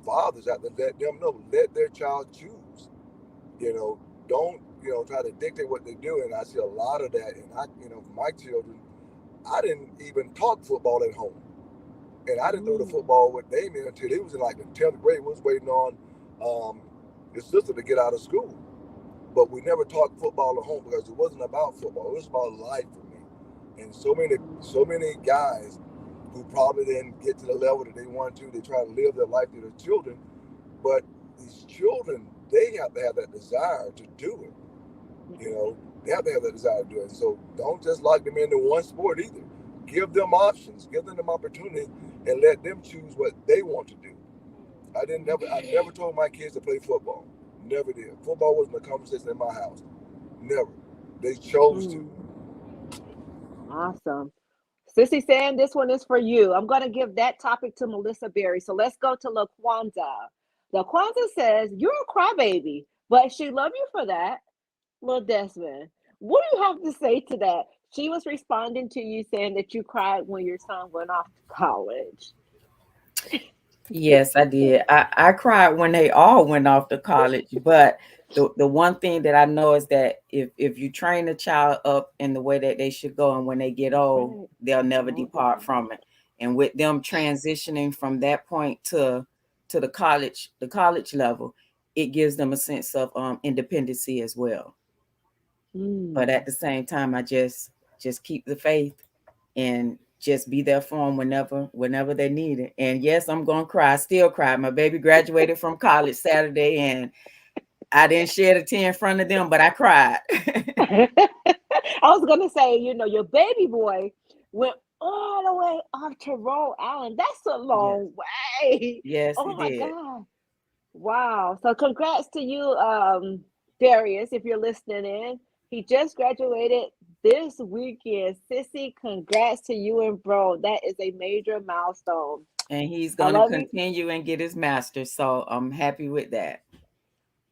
fathers have to let them know, let their child choose. Don't try to dictate what they do. And I see a lot of that. And for my children, I didn't even talk football at home, and I didn't throw the football with Damien until he was in like the 10th grade. We was waiting on his sister to get out of school. But we never talked football at home because it wasn't about football. It was about life for me. And so many guys who probably didn't get to the level that they wanted to, they try to live their life through their children. But these children, they have to have that desire to do it. They have to have that desire to do it. So don't just lock them into one sport either. Give them options, give them opportunity, and let them choose what they want to do. I never told my kids to play football. Never did. Football wasn't a conversation in my house. Never. They chose to. Awesome. Sissy Sam, this one is for you. I'm going to give that topic to Melissa Berry. So let's go to LaQuanza. LaQuanza says, you're a crybaby, but she loved you for that. Little Desmond, what do you have to say to that? She was responding to you saying that you cried when your son went off to college. Yes, I did. I cried when they all went off to college, but the one thing that I know is that if you train a child up in the way that they should go, and when they get old, they'll never depart from it. And with them transitioning from that point to the college level, it gives them a sense of independency as well. But at the same time, I just keep the faith and just be there for them whenever they need it. And yes, I'm gonna cry. I still cry. My baby graduated from college Saturday, and I didn't shed a tear in front of them, but I cried. I was gonna say, your baby boy went all the way off to Rhode Island. That's a long way. Yes, oh my God. Wow. So congrats to you, Darius, if you're listening in. He just graduated this weekend. Sissy, congrats to you and bro. That is a major milestone. And he's going to continue and get his master's. So I'm happy with that.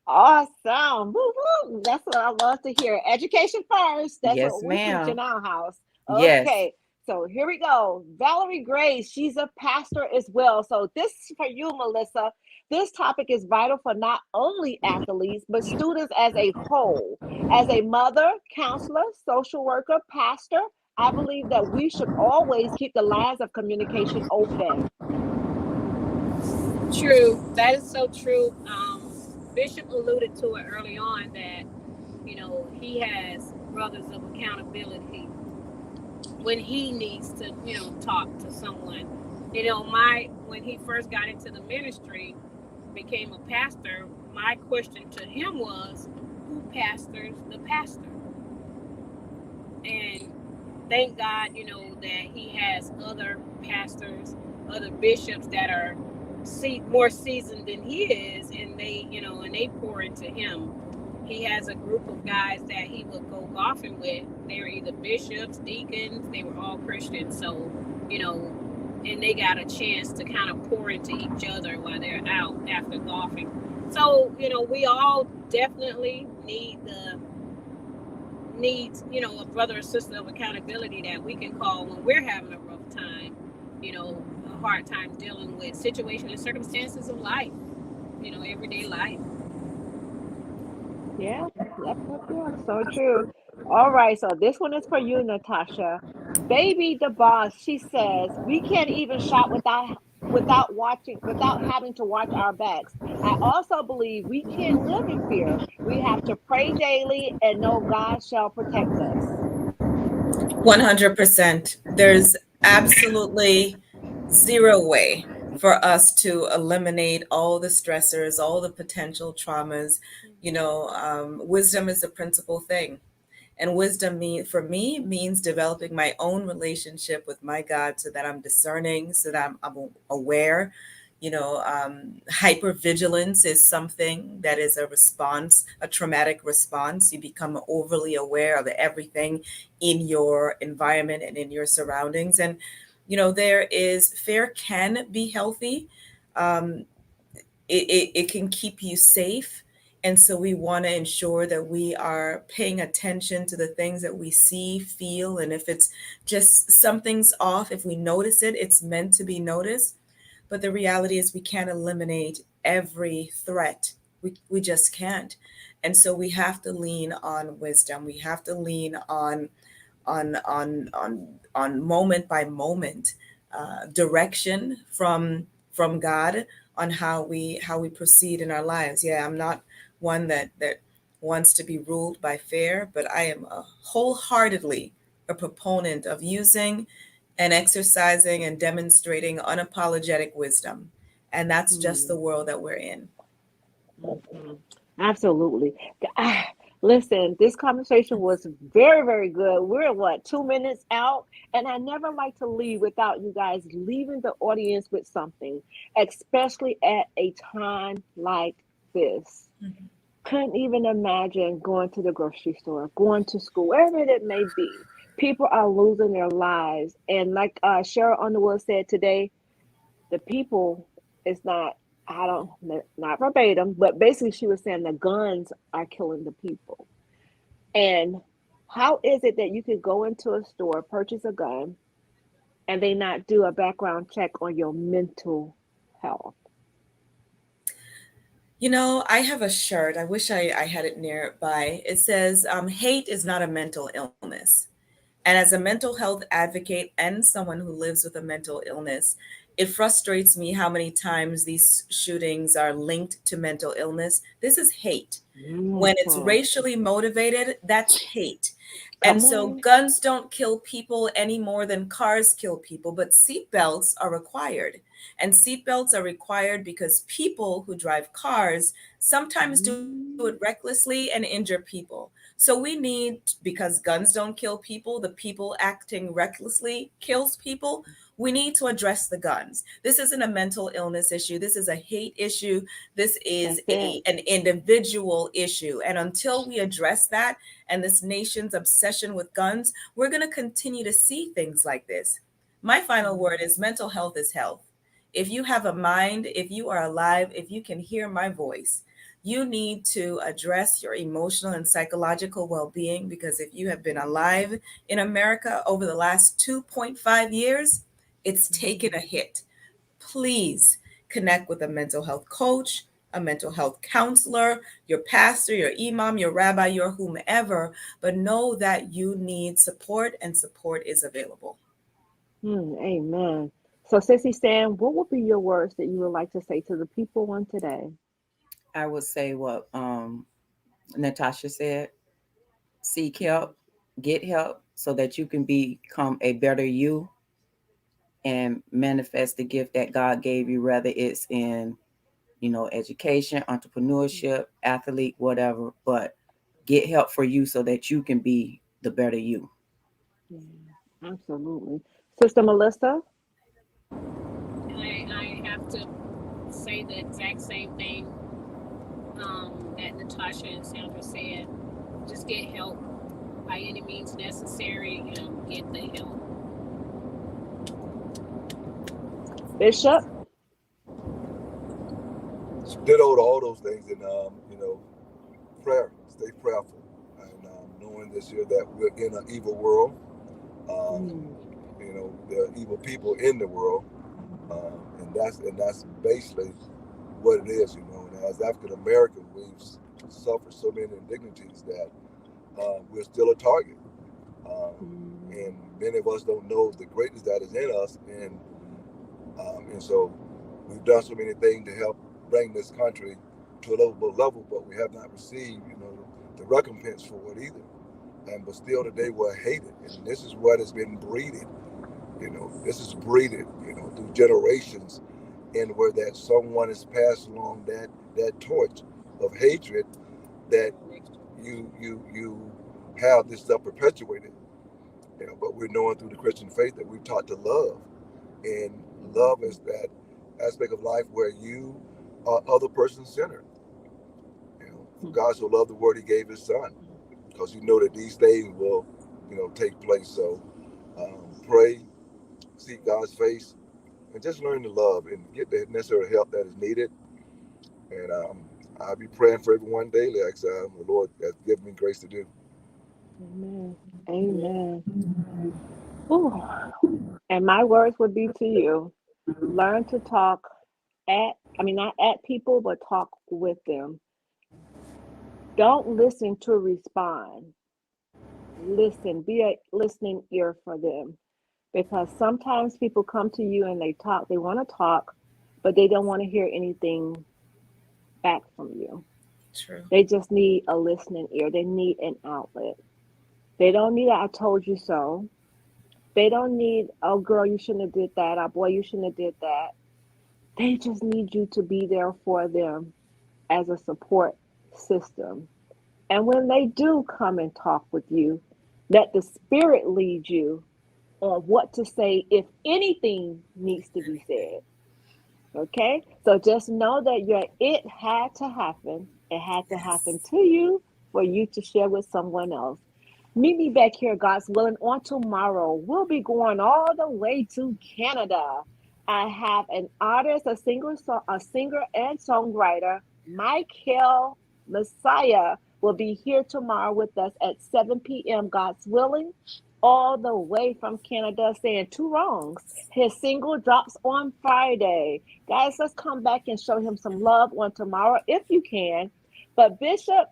Awesome. Woo-hoo. That's what I love to hear. Education first. That's yes, what we ma'am. preach in our house. Yes. Okay. So here we go. Valerie Grace, she's a pastor as well. So this is for you, Melissa. This topic is vital for not only athletes, but students as a whole. As a mother, counselor, social worker, pastor, I believe that we should always keep the lines of communication open. True. That is so true. Bishop alluded to it early on that, he has brothers of accountability when he needs to, talk to someone. When he first got into the ministry, became a pastor, my question to him was, who pastors the pastor? And thank God, that He has other pastors, other bishops that are more seasoned than He is, and they pour into Him. He has a group of guys that He would go golfing with. They were either bishops, deacons, they were all Christians. So, you know, and they got a chance to kind of pour into each other while they're out after golfing. So, we all definitely needs, a brother or sister of accountability that we can call when we're having a rough time, a hard time dealing with situations and circumstances of life, everyday life. Yeah, yep, yep, yep. So true. All right, so this one is for you, Natasha. Baby the boss, she says, we can't even shop without having to watch our backs. I also believe we can't live in fear. We have to pray daily and know God shall protect us. 100%. There's absolutely zero way for us to eliminate all the stressors, all the potential traumas. Wisdom is the principal thing. And wisdom for me means developing my own relationship with my God so that I'm discerning, so that I'm aware. Hypervigilance is something that is a response, a traumatic response. You become overly aware of everything in your environment and in your surroundings. And, there is fear can be healthy. Um, it can keep you safe. And so we want to ensure that we are paying attention to the things that we see, feel, and if it's just something's off, if we notice it, it's meant to be noticed. But the reality is we can't eliminate every threat. We just can't. And so we have to lean on wisdom. We have to lean on moment by moment direction from God on how we proceed in our lives. Yeah, I'm not one that wants to be ruled by fear, but I am wholeheartedly a proponent of using and exercising and demonstrating unapologetic wisdom. And that's just the Hmm. world that we're in. Mhm. Absolutely. Ah, Listen, this conversation was very, very good. We're at what, 2 minutes out? And I never like to leave without you guys leaving the audience with something, especially at a time like this. Couldn't even imagine going to the grocery store, going to school, wherever it may be. People are losing their lives. And like Cheryl Underwood said today, the people is not, I don't, not verbatim, but basically she was saying the guns are killing the people. And how is it that you could go into a store, purchase a gun, and they not do a background check on your mental health? I have a shirt. I wish I had it nearby. It says, hate is not a mental illness. And as a mental health advocate and someone who lives with a mental illness, it frustrates me how many times these shootings are linked to mental illness. This is hate. When it's Mhm. racially motivated, that's hate. And Come so on. guns don't kill people any more than cars kill people, but seatbelts are required. And seatbelts are required because people who drive cars sometimes do it Mm. recklessly and injure people. So we need, because guns don't kill people, the people acting recklessly kills people. We need to address the guns. This isn't a mental illness issue. This is a hate issue. This is That's it. an individual issue. And until we address that and this nation's obsession with guns, we're going to continue to see things like this. My final word is mental health is health. If you have a mind, if you are alive, if you can hear my voice, you need to address your emotional and psychological well being, because if you have been alive in America over the last 2.5 years, it's taken a Mhm. hit. Please connect with a mental health coach, a mental health counselor, your pastor, your imam, your rabbi, your whomever, but know that you need support and support is available. Amen. So, Sissy Stan, what would be your words that you would like to say to the people on today? I would say what Natasha said: seek help, get help, so that you can become a better you and manifest the gift that God gave you, whether it's in, education, entrepreneurship, athlete, whatever. But get help for you so that you can be the better you. Yeah. Absolutely. Sister Melissa? I have to say the exact same thing that Natasha and Sandra said. Just get help by any means necessary. Get the help. Bishop? Ditto to all those things, and prayer. Stay prayerful, and knowing this year that we're in an evil world. Um, there are evil people in the world, and that's basically what it is. And as African American, we've suffered so many indignities that we're still a target, and many of us don't know the greatness that is in us, and so we've done so many things to help bring this country to a level, but we have not received, the recompense for it either. But still today we're hated, and this is what has been breeded. This is breeded, through generations, and where that someone has passed along that torch of hatred, that you have this stuff perpetuated. But we're knowing through the Christian faith that we've taught to love, and love is that aspect of life where you are other person centered. For God so loved the world, He gave His Son, because you know that these things will, take place. So pray, seek God's face, and just learn to love and get the necessary help that is needed. And I'll be praying for everyone daily, as the Lord has given me grace to do. Amen. Amen. Ooh. And my words would be to you: learn to talk not at people, but talk with them. Don't listen to respond. Listen, be a listening ear for them. Because sometimes people come to you and they want to talk, but they don't want to hear anything back from you. True. They just need a listening ear. They need an outlet. They don't need I told you so. They don't need, oh girl, you shouldn't have did that. Oh boy, you shouldn't have did that. They just need you to be there for them as a support system. And when they do come and talk with you, let the Spirit lead you on what to say if anything needs to be said. Okay? So just know that it had to happen. It had to happen to you for you to share with someone else. Meet me back here, God's willing, on tomorrow. We'll be going all the way to Canada. I have an artist, a singer and songwriter, Michael Messiah, will be here tomorrow with us at 7 p.m. God's willing, all the way from Canada, saying two wrongs. His single drops on Friday. Guys, let's come back and show him some love on tomorrow if you can. But Bishop,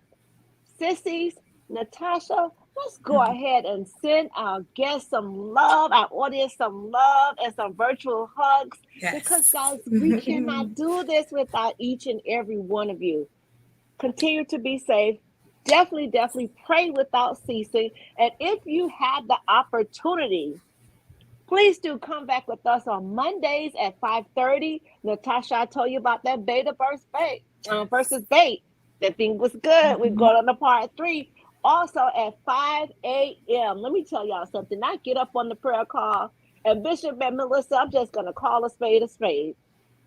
sissies, Natasha, let's go ahead and send our guests some love, our audience some love, and some virtual hugs. Yes. Because, guys, we cannot do this without each and every one of you. Continue to be safe. Definitely pray without ceasing. And if you have the opportunity, please do come back with us on Mondays at 5:30. Natasha, I told you about that beta versus bait. That thing was good. We've gone on to part 3. Also at 5 a.m. Let me tell y'all something. I get up on the prayer call, and Bishop and Melissa, I'm just going to call a spade a spade.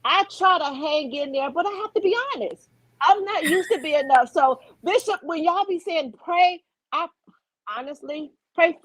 I try to hang in there, but I have to be honest. I'm not used to being up. So, Bishop, when y'all be saying pray, I honestly pray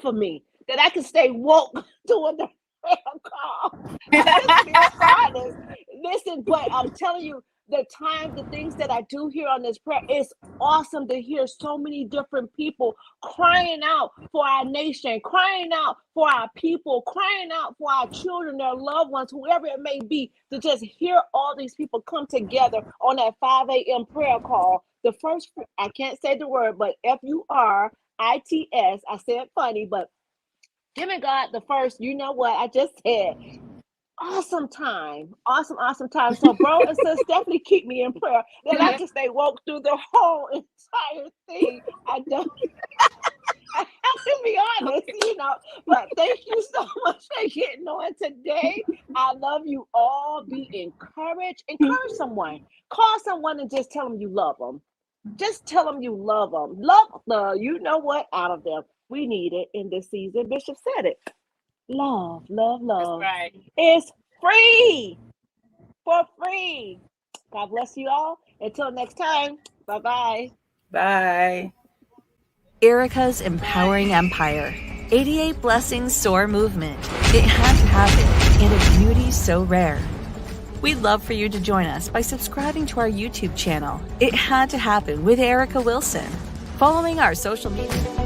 for me that I can stay woke doing the prayer call. I'm just being honest. Listen, but I'm telling you, the things that I do here on this prayer, it's awesome to hear so many different people crying out for our nation, crying out for our people, crying out for our children, their loved ones, whoever it may be, to just hear all these people come together on that 5 a.m. prayer call. The first, I can't say the word, but FURITS, I said funny, but giving God the first, you know what I just said, awesome time. So, bro and sis, definitely keep me in prayer that I can stay woke through the whole entire thing. I don't. I have to be honest, But thank you so much for getting on today. I love you all. Be encouraged. Encourage someone. Call someone and just tell them you love them. Just tell them you love them. Love the you know what out of them. we need it in this season. Bishop said it. Love, love, That's love. right. It's free. For free. God bless you all. Until next time. Bye-bye. Bye. Erica's Empowering Empire. 88 Blessings Soar Movement. It had to happen in a beauty so rare. We'd love for you to join us by subscribing to our YouTube channel. It had to happen with Erica Wilson. Following our social media.